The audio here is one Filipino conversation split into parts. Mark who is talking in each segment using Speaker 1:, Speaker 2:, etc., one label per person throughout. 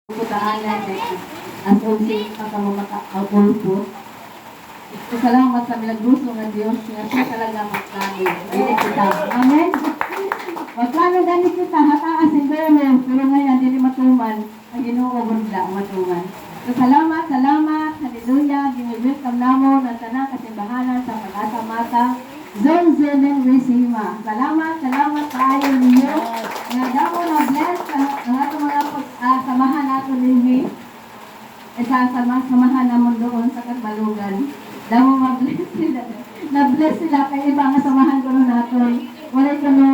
Speaker 1: Putaanan kay ang unsi pagkamamakaulpo. Salamat sa milagruso nga Diyos nga siya talaga magplano. Dili kita. Amen. Magplano gani kita hataas ang dolo pero ngayon dili matuman ang Ginoo bunda matuman. So salamat. Hallelujah. Gini-welcome namon ang tanang kasimbahanan sa Pag-asa Mata. Zone 7 Resima. Salamat kaayo ninyo. Nga damo na bless ang atong mga samahan nato ninyo. Samahan namon doon sa Katbalugan. Damo ma-bless sila. Na-bless sila kay iba nga samahan ko naton. Wala ko no,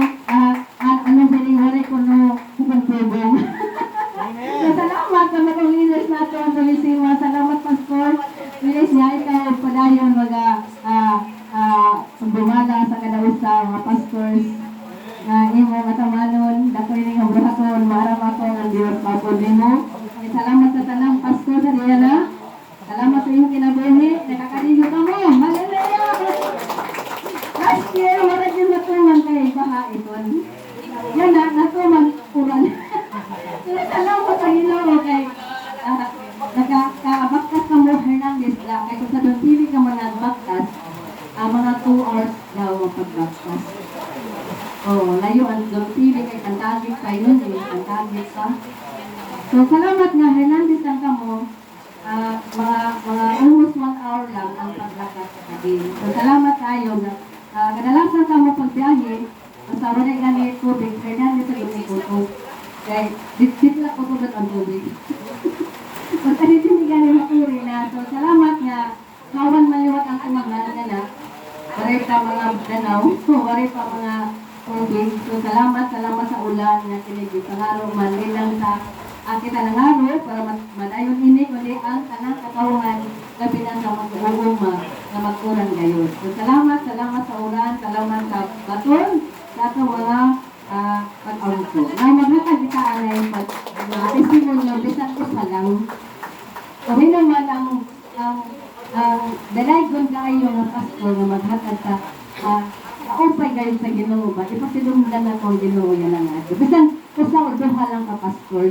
Speaker 1: wala ko no pupong-pubong. So salamat sa mga leaders naton sa Resima. Salamat Pastor. Please niya ikaw padayon bumala sa kadausa mga pastors nga imo matamanon dako ini nga buhaton maarap ako ang Dios papod nimo. Salamat sa tanang pastor sa diana. Salamat sa iyong kinabuhi nakakadiyot ka mo. Hallelujah. Last year wala din matuman kay baha iton. Yan na natuman uran. Salamat sa Ginoo kay nakabaktas ka mo Hernandez la kay kung sa doon pili ka mga baktas mga 2 hours daw mapagbaktas. Layo ang pili kay Kantagit pa yun Kantagit pa. So salamat nga Hernandez lang ka mo. Mga almost 1 hour lang ang paglakas sa kabin. So salamat tayo na kadalasan ka mo pagbiyahe basta wala ganit tubig Hernandez sa gawin ko. Kaya dito lang ko tubig ang tubig. Basta dito hindi ganit maturi na. So salamat nga kawan maliwat ang kumagana na. Waray pa mga danaw, waray pa mga tubig. So salamat sa ulan na kinigit. Sa haro man lang sa kita ng haro para madayon ini kundi ang tanang katawhan gabi na sa mag-uuma na magkurang gayon. So salamat sa ulan, salamat sa baton, sa itong mga pag-awto. Na maghatag kita anay pag-testimony bisan ko sa lang. Kami naman ang dalaygon kayo ng pastor na maghatag sa kaupay kayo sa Ginoo ba? Ipasilundan na kong Ginoo yan ang ato. Bisan, kusa o duha lang ka pastor.